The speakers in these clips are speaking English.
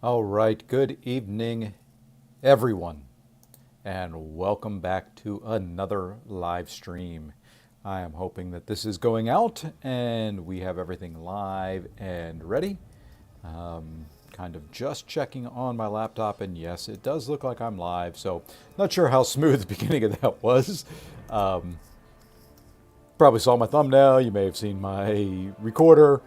All right, good evening, everyone, and welcome back to another live stream. I am hoping that this is going out and we have everything live and ready. Kind of just checking on my laptop, and yes, it does look like I'm live, so not sure how smooth the beginning of that was. Probably saw my thumbnail, you may have seen my recorder.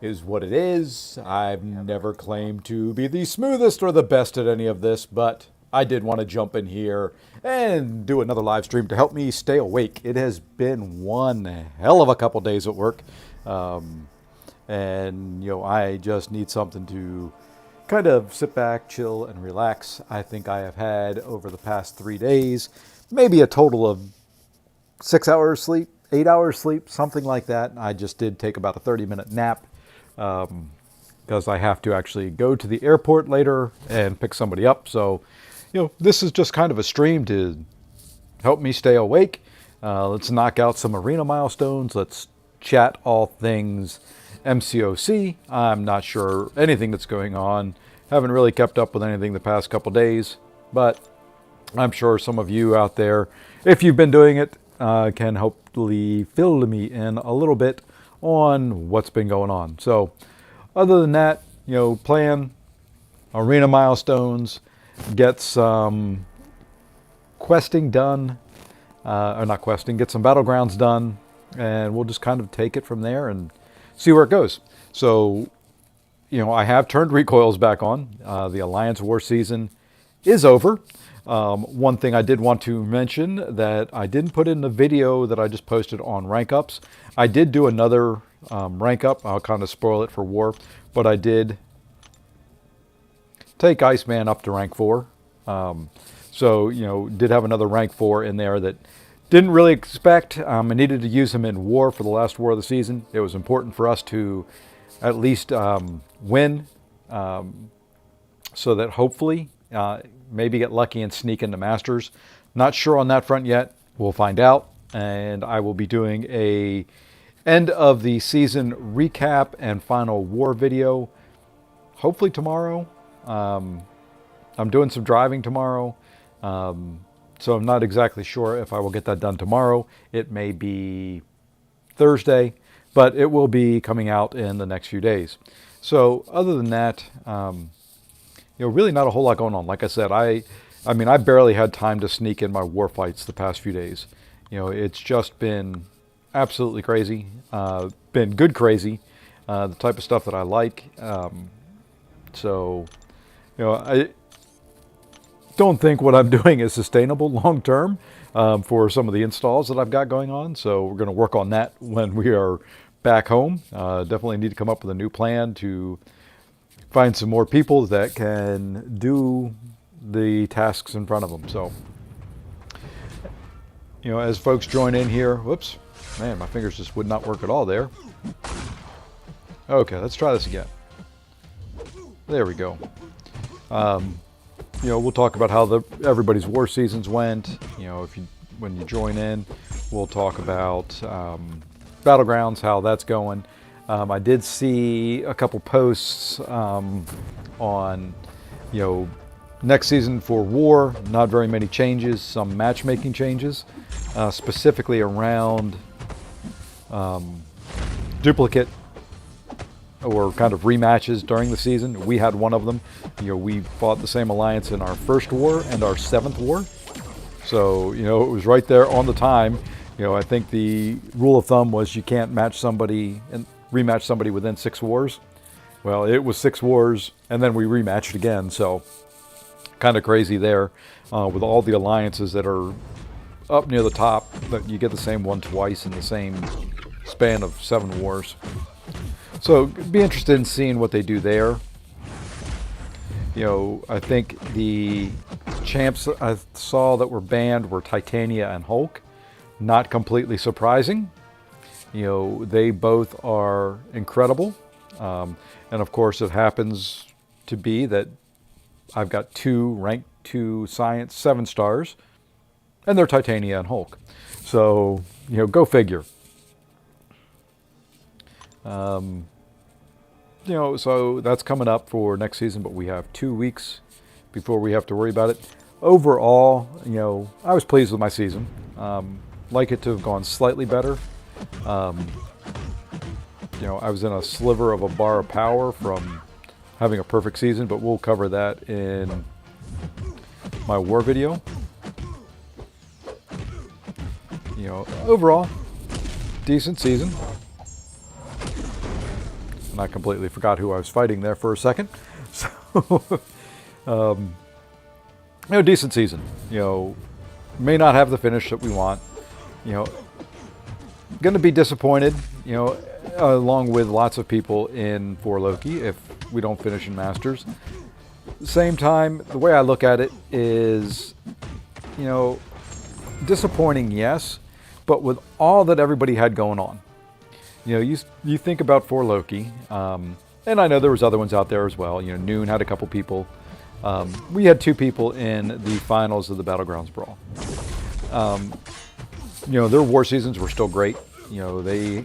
Is what it is. I've never claimed to be the smoothest or the best at any of this, but I did want to jump in here and do another live stream to help me stay awake. It has been one hell of a couple days at work. And, I just need something to kind of sit back, chill, and relax. I think I have had over the past 3 days maybe a total of 6 hours sleep, 8 hours sleep, something like that. I just did take about a 30-minute nap because I have to actually go to the airport later and pick somebody up. So, this is just kind of a stream to help me stay awake. Let's knock out some arena milestones. Let's chat all things MCOC. I'm not sure anything that's going on. Haven't really kept up with anything the past couple days, but I'm sure some of you out there, if you've been doing it, can hopefully fill me in a little bit on what's been going on. So other than that, playing arena milestones, get some questing done, or not questing, get some battlegrounds done, and we'll just kind of take it from there and see where it goes. So, I have turned recoils back on. The Alliance War season is over. One thing I did want to mention that I didn't put in the video that I just posted on rank ups. I did do another rank up. I'll kind of spoil it for war, but I did take Iceman up to rank 4. So, did have another rank 4 in there that didn't really expect. I needed to use him in war for the last war of the season. It was important for us to at least win, so that hopefully maybe get lucky and sneak into Masters. Not sure on that front yet. We'll find out. And I will be doing a end of the season recap and final war video hopefully tomorrow. I'm doing some driving tomorrow. So I'm not exactly sure if I will get that done tomorrow. It may be Thursday, but it will be coming out in the next few days. So other than that, really not a whole lot going on. Like I said, I barely had time to sneak in my war fights the past few days. It's just been absolutely crazy. Been good crazy, the type of stuff that I like. I don't think what I'm doing is sustainable long term for some of the installs that I've got going on. So we're going to work on that when we are back home. Definitely need to come up with a new plan to find some more people that can do the tasks in front of them. So, as folks join in here, whoops, man, my fingers just would not work at all there. Okay, let's try this again. There we go. We'll talk about how everybody's war seasons went. When you join in, we'll talk about Battlegrounds, how that's going. I did see a couple posts on, next season for war. Not very many changes. Some matchmaking changes, specifically around duplicate or kind of rematches during the season. We had one of them. We fought the same alliance in our first war and our 7th war. So, it was right there on the time. I think the rule of thumb was you can't match somebody and rematch somebody within 6 wars. Well, it was 6 wars, and then we rematched again. So, kind of crazy there with all the alliances that are up near the top, but you get the same one twice in the same span of 7 wars. So, be interested in seeing what they do there. I think the champs I saw that were banned were Titania and Hulk. Not completely surprising. They both are incredible. And of course, it happens to be that I've got 2 rank 2 science 7 stars, and they're Titania and Hulk. So, go figure. so that's coming up for next season, but we have 2 weeks before we have to worry about it. Overall, I was pleased with my season. Like it to have gone slightly better. I was in a sliver of a bar of power from having a perfect season, but we'll cover that in my war video. Overall, decent season. And I completely forgot who I was fighting there for a second. So, decent season. May not have the finish that we want. Going to be disappointed, along with lots of people in For Loki if we don't finish in Masters. Same time, the way I look at it is, disappointing, yes, but with all that everybody had going on. You think about For Loki, and I know there was other ones out there as well. Noon had a couple people. We had 2 people in the finals of the Battlegrounds Brawl. Their war seasons were still great. They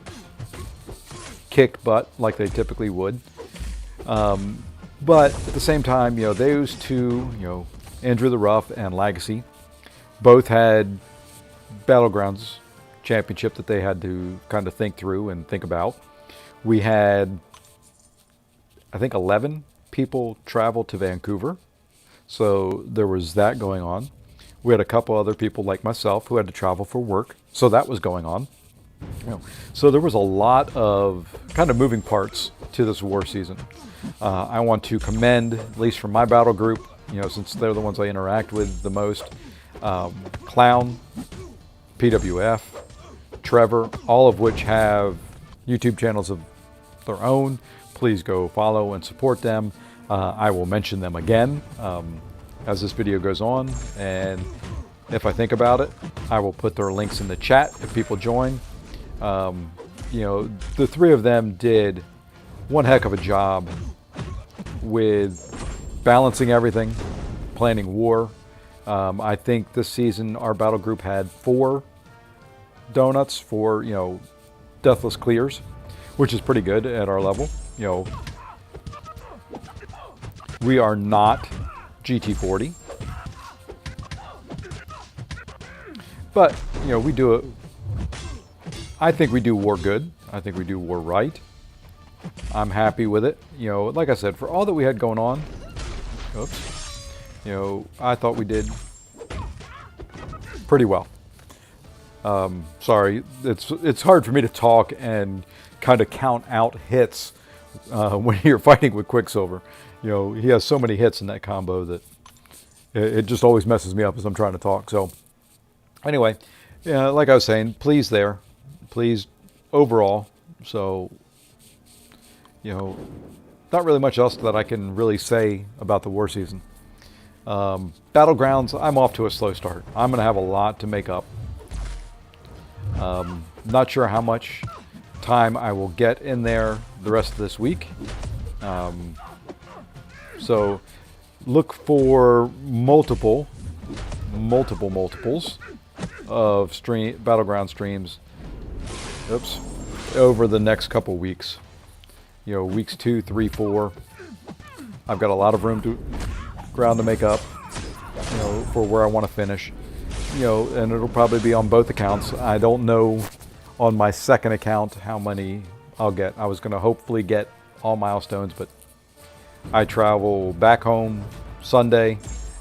kicked butt like they typically would. But at the same time, those 2, Andrew the Rough and Legacy, both had Battlegrounds championship that they had to kind of think through and think about. We had, I think, 11 people travel to Vancouver. So there was that going on. We had a couple other people like myself who had to travel for work. So that was going on. So there was a lot of kind of moving parts to this war season. I want to commend, at least from my battle group, since they're the ones I interact with the most, Clown, PWF, Trevor, all of which have YouTube channels of their own. Please go follow and support them. I will mention them again as this video goes on, and if I think about it, I will put their links in the chat if people join. The 3 of them did one heck of a job with balancing everything, planning war. I think this season our battle group had 4 donuts for deathless clears, which is pretty good at our level. We are not GT40, but we do it. I think we do war good. I think we do war right. I'm happy with it. Like I said, for all that we had going on, I thought we did pretty well. Sorry, it's hard for me to talk and kind of count out hits when you're fighting with Quicksilver. He has so many hits in that combo that it just always messes me up as I'm trying to talk. So anyway, like I was saying, pleased overall. So, not really much else that I can really say about the war season. Battlegrounds, I'm off to a slow start. I'm going to have a lot to make up. Not sure how much time I will get in there the rest of this week. So look for multiples of Battleground streams over the next couple weeks. Weeks 2, 3, 4. I've got a lot of ground to make up, for where I want to finish. And it'll probably be on both accounts. I don't know on my second account how many I'll get. I was going to hopefully get all milestones, but I travel back home Sunday,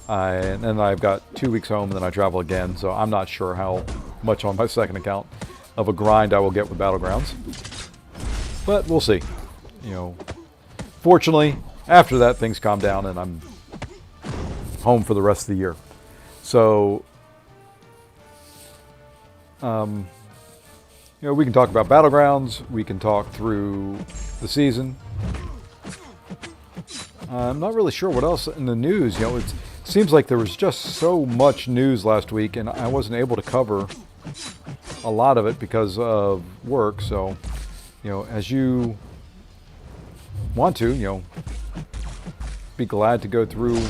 and then I've got 2 weeks home, and then I travel again. So I'm not sure how much on my second account of a grind I will get with Battlegrounds, but we'll see. Fortunately, after that, things calm down, and I'm home for the rest of the year. So, we can talk about Battlegrounds. We can talk through the season. I'm not really sure what else in the news. It seems like there was just so much news last week, and I wasn't able to cover a lot of it because of work. So, as you want to, be glad to go through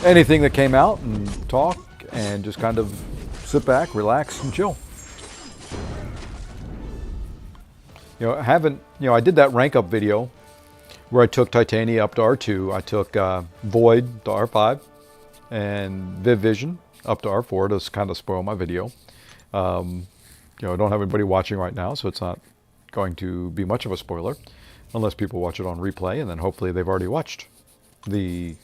anything that came out and talk and just kind of sit back, relax, and chill. I did that rank up video where I took Titania up to R2. I took Void to R5 and Viv Vision up to R4 to kind of spoil my video. I don't have anybody watching right now, so it's not going to be much of a spoiler unless people watch it on replay, and then hopefully they've already watched the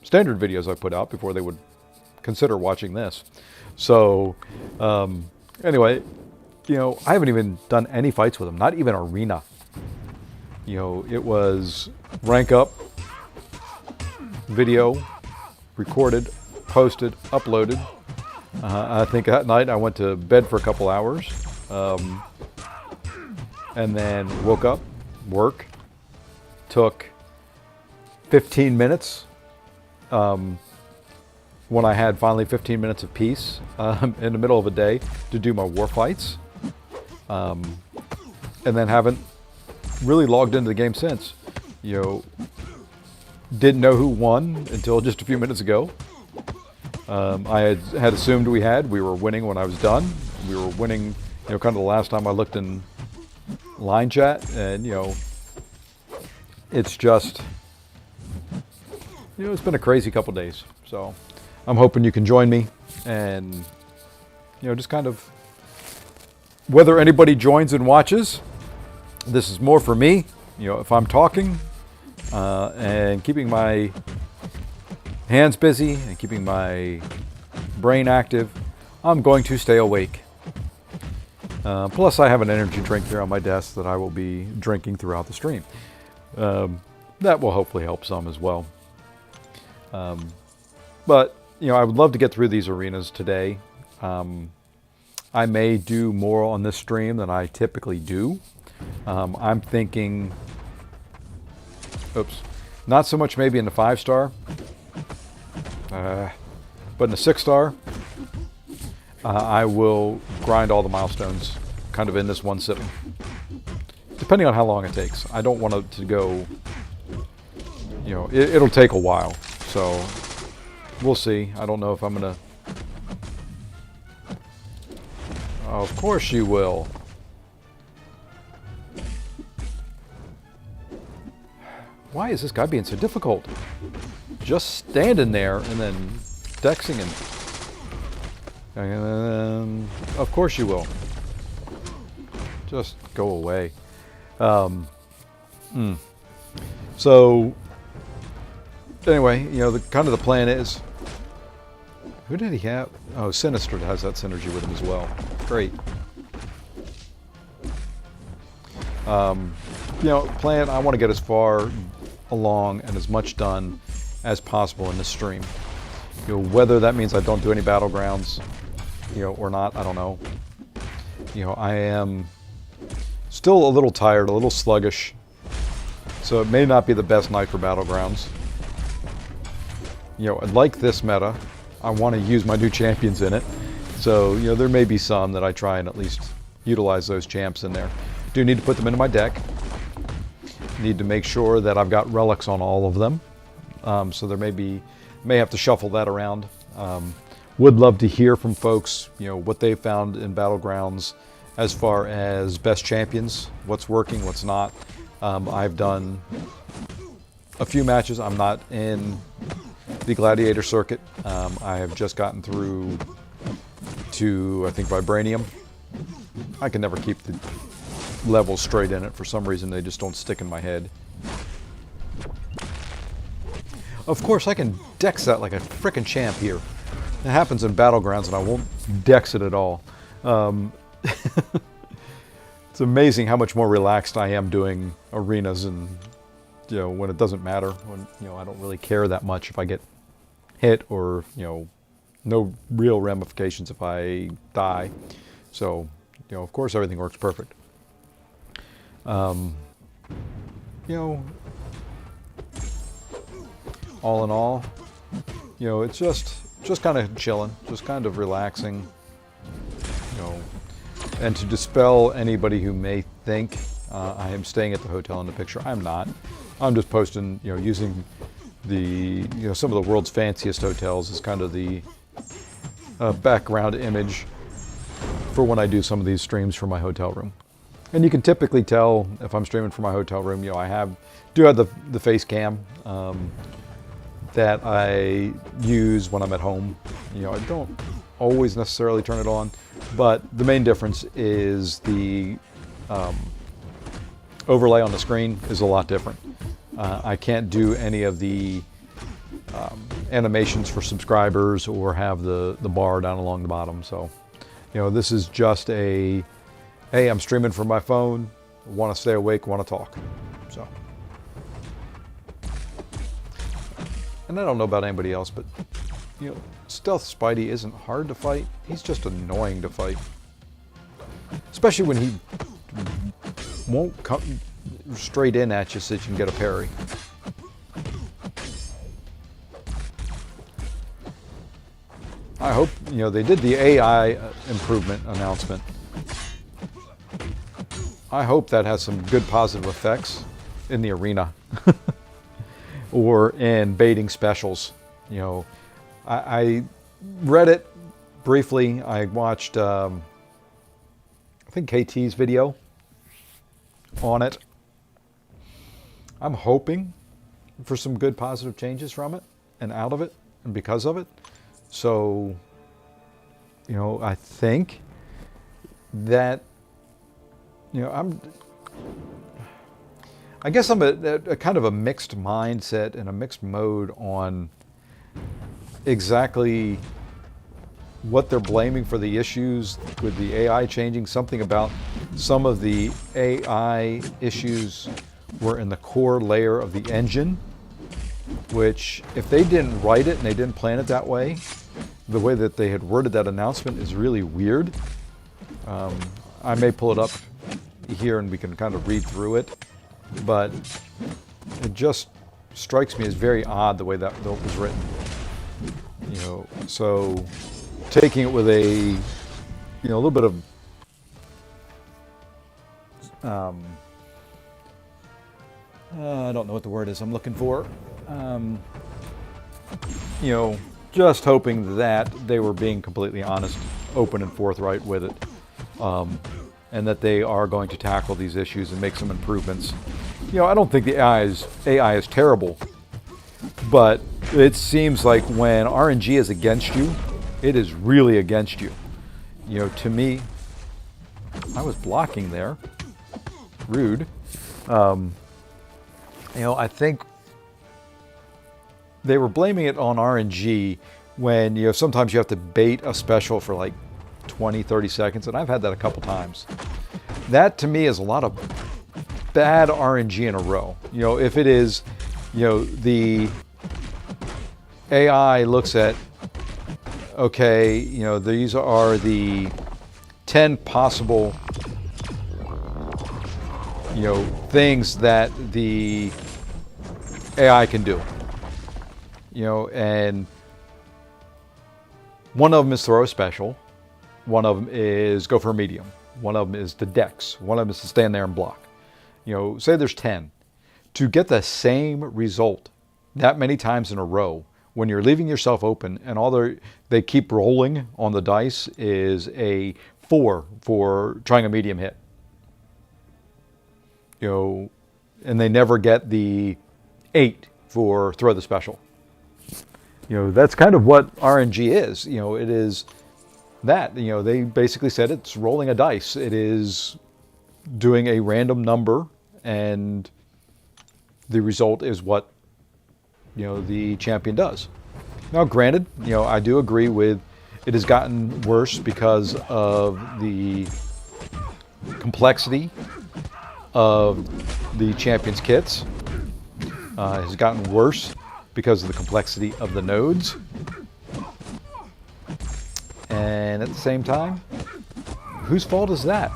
standard videos I put out before they would consider watching this. So anyway, I haven't even done any fights with him, not even arena. It was rank up, video, recorded, posted, uploaded. I think that night I went to bed for a couple hours, and then woke up, work, took 15 minutes when I had finally 15 minutes of peace in the middle of a day to do my war fights, and then haven't really logged into the game since. Didn't know who won until just a few minutes ago. I had assumed we were winning when I was done. We were winning, kind of the last time I looked in line chat, and it's just, it's been a crazy couple days. So I'm hoping you can join me, and just kind of, whether anybody joins and watches, this is more for me. If I'm talking and keeping my hands busy and keeping my brain active, I'm going to stay awake. Plus I have an energy drink here on my desk that I will be drinking throughout the stream. That will hopefully help some as well. But I would love to get through these arenas today. I may do more on this stream than I typically do. I'm thinking, not so much maybe in the 5-star, but in the 6-star, I will grind all the milestones kind of in this one sitting, depending on how long it takes. I don't want it to go, it'll take a while, so we'll see. I don't know if I'm gonna, of course you will. Why is this guy being so difficult? Just standing there and then dexing him. Of course you will. Just go away. So anyway, the kind of the plan is, who did he have? Oh, Sinister has that synergy with him as well. Great. Plan, I want to get as far along and as much done as possible in this stream. Whether that means I don't do any Battlegrounds, or not, I don't know. I am still a little tired, a little sluggish, so it may not be the best night for Battlegrounds. I like this meta. I want to use my new champions in it, so there may be some that I try and at least utilize those champs in there. Do need to put them into my deck. Need to make sure that I've got relics on all of them. So there may have to shuffle that around. Would love to hear from folks, what they found in Battlegrounds as far as best champions, what's working, what's not. I've done a few matches. I'm not in the Gladiator circuit. I have just gotten through to, I think, Vibranium. I can never keep the levels straight in it. For some reason, they just don't stick in my head. Of course, I can dex that like a frickin' champ here. It happens in Battlegrounds, and I won't dex it at all. It's amazing how much more relaxed I am doing arenas, and when it doesn't matter, when I don't really care that much if I get hit, or no real ramifications if I die. So of course everything works perfect. All in all, it's just kind of chilling, just kind of relaxing, and to dispel anybody who may think I am staying at the hotel in the picture, I'm not. I'm just posting, using the, some of the world's fanciest hotels as kind of the background image for when I do some of these streams from my hotel room. And you can typically tell if I'm streaming from my hotel room, you know, do have the face cam that I use when I'm at home. You know, I don't always necessarily turn it on, but the main difference is the overlay on the screen is a lot different. I can't do any of the animations for subscribers or have the bar down along the bottom. So, you know, this is just a, hey, I'm streaming from my phone, want to stay awake, want to talk. So, and I don't know about anybody else, but, you know, Stealth Spidey isn't hard to fight. He's just annoying to fight. Especially when he won't come straight in at you so that you can get a parry. I hope, you know, they did the AI improvement announcement. I hope that has some good positive effects in the arena or in baiting specials. You know, I read it briefly. I watched, I think KT's video on it. I'm hoping for some good positive changes from it and out of it and because of it. So, you know, I think that, you know, I guess I'm a kind of a mixed mindset and a mixed mode on exactly what they're blaming for the issues with the AI changing. Something about some of the AI issues were in the core layer of the engine, which if they didn't write it and they didn't plan it that way, the way that they had worded that announcement is really weird. I may pull it up here and we can kind of read through it, but it just strikes me as very odd the way that was written. You know, so taking it with a, you know, a little bit of I don't know what the word is I'm looking for. You know, just hoping that they were being completely honest, open and forthright with it, and that they are going to tackle these issues and make some improvements. You know, I don't think the AI is terrible, but it seems like when RNG is against you, it is really against you. You know, to me, I was blocking there. Rude. You know, I think they were blaming it on RNG when, you know, sometimes you have to bait a special for like 20, 30 seconds, and I've had that a couple times. That to me is a lot of bad RNG in a row. You know, if it is, you know, the AI looks at, okay, you know, these are the 10 possible, you know, things that the AI can do. You know, and one of them is throw a special. One of them is go for a medium. One of them is the dex. One of them is to stand there and block. You know, say there's 10. To get the same result that many times in a row, when you're leaving yourself open and all they keep rolling on the dice is a 4 for trying a medium hit. You know, and they never get the 8 for throw the special. You know, that's kind of what RNG is. You know, it is that. You know, they basically said it's rolling a dice. It is doing a random number, and the result is what, you know, the champion does. Now, granted, you know, I do agree with it has gotten worse because of the complexity of the champion's kits. It has gotten worse because of the complexity of the nodes. And at the same time, whose fault is that?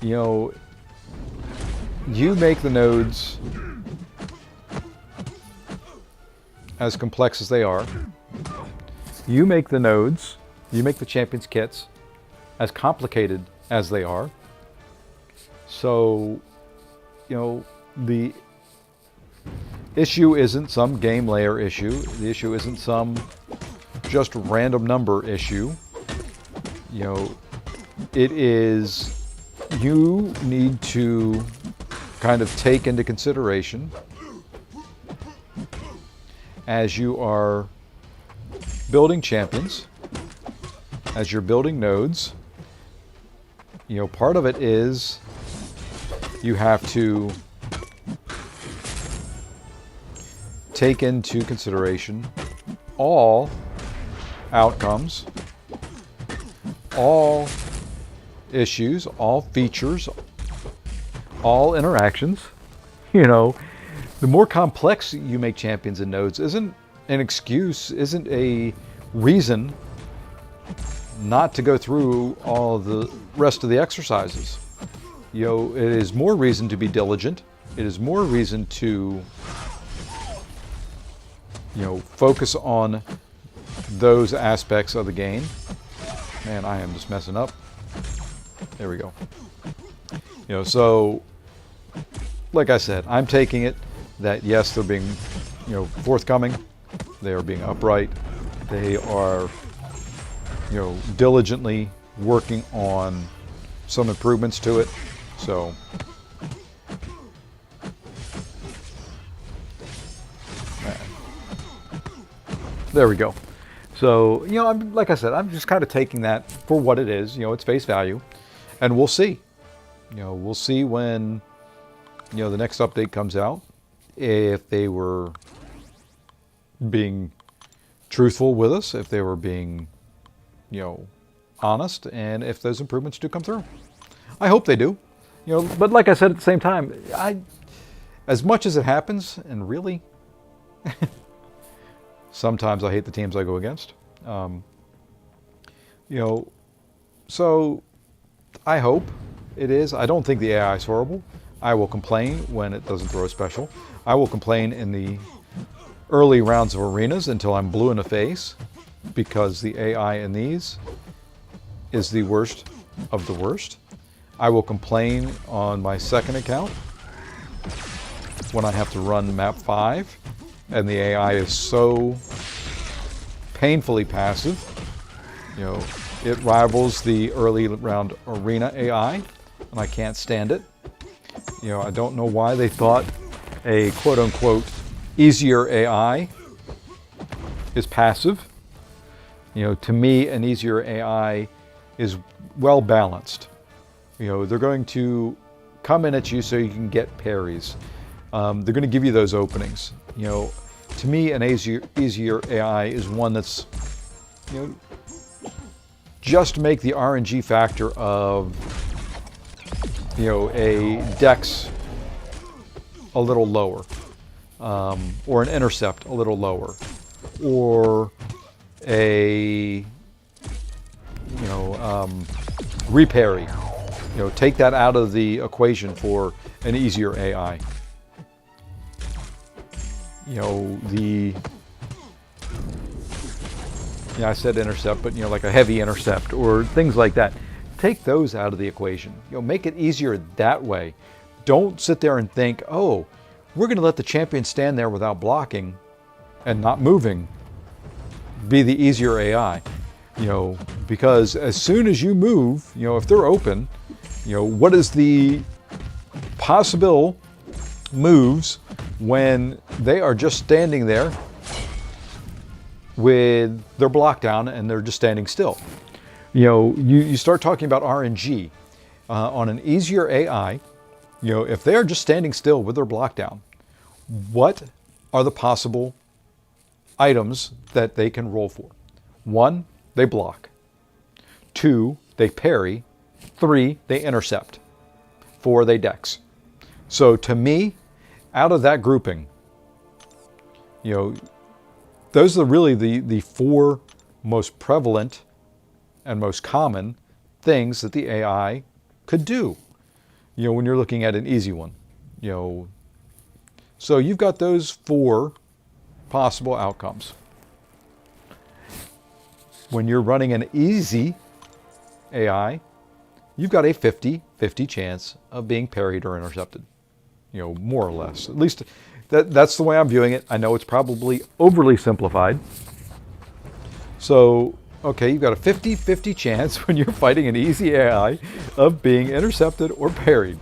You know, you make the nodes as complex as they are. You make the nodes, you make the champion's kits as complicated as they are. So, you know, the issue isn't some game layer issue. The issue isn't some just random number issue. You know, it is you need to kind of take into consideration as you are building champions, as you're building nodes. Part of it is you have to take into consideration all outcomes, all issues, all features, all interactions. The more complex you make champions and nodes isn't an excuse, isn't a reason not to go through all the rest of the exercises. It is more reason to be diligent. It is more reason to, focus on those aspects of the game. Man, I am just messing up. There we go. So, like I said, I'm taking it that yes, they're being, forthcoming. They are being upright. They are, diligently working on some improvements to it. So, there we go. So, like I said, I'm just kind of taking that for what it is. It's face value, and we'll see. We'll see when, the next update comes out, if they were being truthful with us, if they were being, honest, and if those improvements do come through. I hope they do. But like I said, at the same time, as much as it happens, and really, sometimes I hate the teams I go against. So I hope it is. I don't think the AI is horrible. I will complain when it doesn't throw a special. I will complain in the early rounds of arenas until I'm blue in the face, because the AI in these is the worst of the worst. I will complain on my second account when I have to run map 5 and the AI is so painfully passive. It rivals the early round arena AI, and I can't stand it. I don't know why they thought a quote-unquote easier AI is passive. To me, an easier AI is well balanced. They're going to come in at you so you can get parries. They're going to give you those openings. To me, an easier AI is one that's, just to make the RNG factor of, a dex a little lower, or an intercept a little lower, or a, reparry. Take that out of the equation for an easier AI. I said intercept, but like a heavy intercept or things like that. Take those out of the equation. Make it easier that way. Don't sit there and think, oh, we're going to let the champion stand there without blocking and not moving. Be the easier AI. Because as soon as you move, if they're open, what is the possible moves when they are just standing there with their block down and they're just standing still? You start talking about RNG on an easier AI. If they are just standing still with their block down, what are the possible items that they can roll for? 1, they block. 2, they parry. 3, they intercept. 4, they dex. So to me, out of that grouping, those are really the 4 most prevalent and most common things that the AI could do, when you're looking at an easy one. So you've got those 4 possible outcomes. When you're running an easy AI, you've got a 50-50 chance of being parried or intercepted, more or less. At least that's the way I'm viewing it. I know it's probably overly simplified. So Okay, you've got a 50-50 chance when you're fighting an easy AI of being intercepted or parried.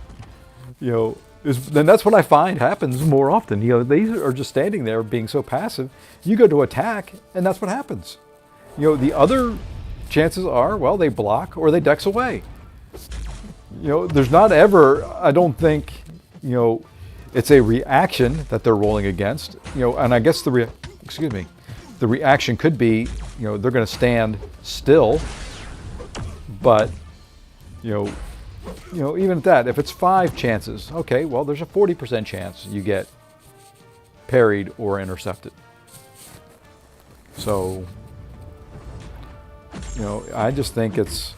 You know, then that's what I find happens more often. You know, these are just standing there being so passive. You go to attack, and that's what happens. You know, the other chances are, well, they block or they dex away. You know, there's not ever, I don't think, you know, it's a reaction that they're rolling against. You know, and I guess excuse me, the reaction could be, you know, they're going to stand still, but you know, even at that, if it's 5 chances, okay, well, there's a 40% chance you get parried or intercepted. So, you know, I just think it's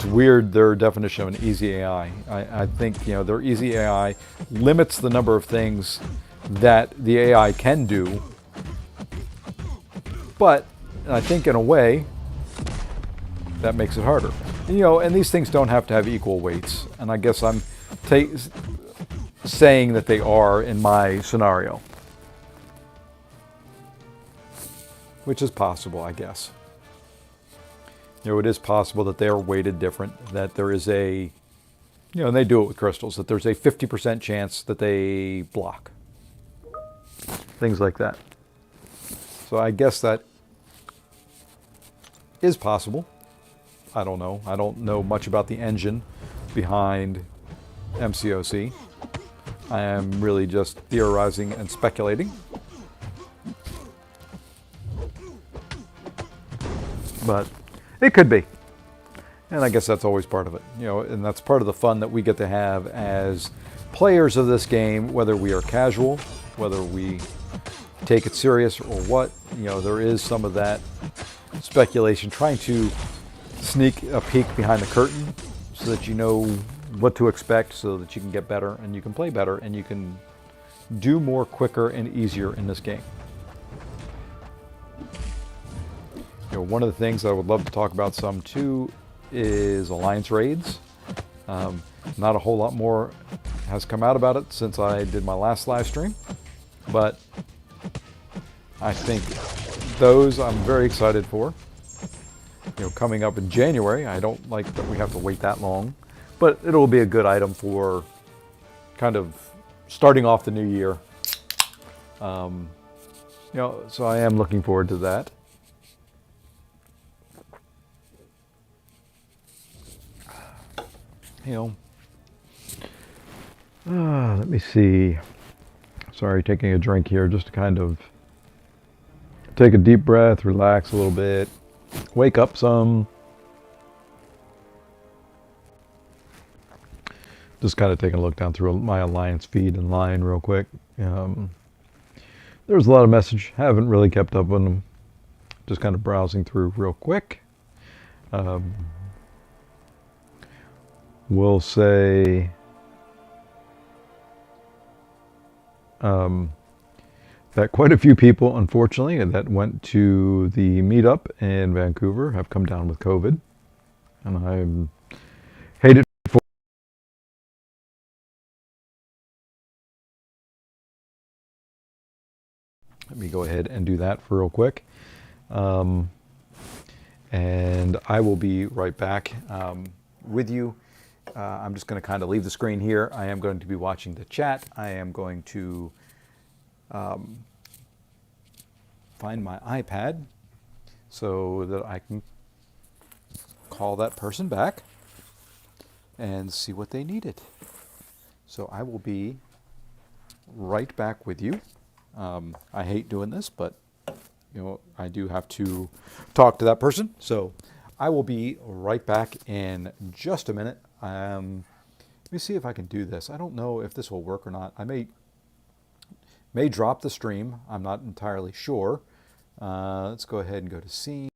weird, their definition of an easy AI. I think, you know, their easy AI limits the number of things that the AI can do, but I think in a way that makes it harder. You know, and these things don't have to have equal weights, and I guess I'm saying that they are in my scenario, which is possible, I guess. You know, it is possible that they are weighted different, that there is a, you know, and they do it with crystals, that there's a 50% chance that they block. Things like that. So I guess that is possible. I don't know. I don't know much about the engine behind MCOC. I am really just theorizing and speculating. But it could be. And I guess that's always part of it. You know, and that's part of the fun that we get to have as players of this game, whether we are casual, whether we take it serious or what. You know, there is some of that speculation, trying to sneak a peek behind the curtain so that you know what to expect, so that you can get better and you can play better and you can do more quicker and easier in this game. You know, one of the things I would love to talk about some too is alliance raids. Not a whole lot more has come out about it since I did my last live stream, but I think those I'm very excited for. You know, coming up in January. I don't like that we have to wait that long, but it'll be a good item for kind of starting off the new year. You know, so I am looking forward to that. You know, let me see. Sorry, taking a drink here just to kind of take a deep breath, relax a little bit, wake up some. Just kind of taking a look down through my Alliance feed and line real quick. There was a lot of message. Haven't really kept up on them. Just kind of browsing through real quick. We'll say that quite a few people, unfortunately, that went to the meetup in Vancouver have come down with COVID. And I hate it for. Let me go ahead and do that for real quick. And I will be right back with you. I'm just going to kind of leave the screen here. I am going to be watching the chat. I am going to find my iPad so that I can call that person back and see what they needed. So I will be right back with you. I hate doing this, but you know, I do have to talk to that person. So I will be right back in just a minute. Let me see if I can do this. I don't know if this will work or not. I may drop the stream. I'm not entirely sure. Let's go ahead and go to scene.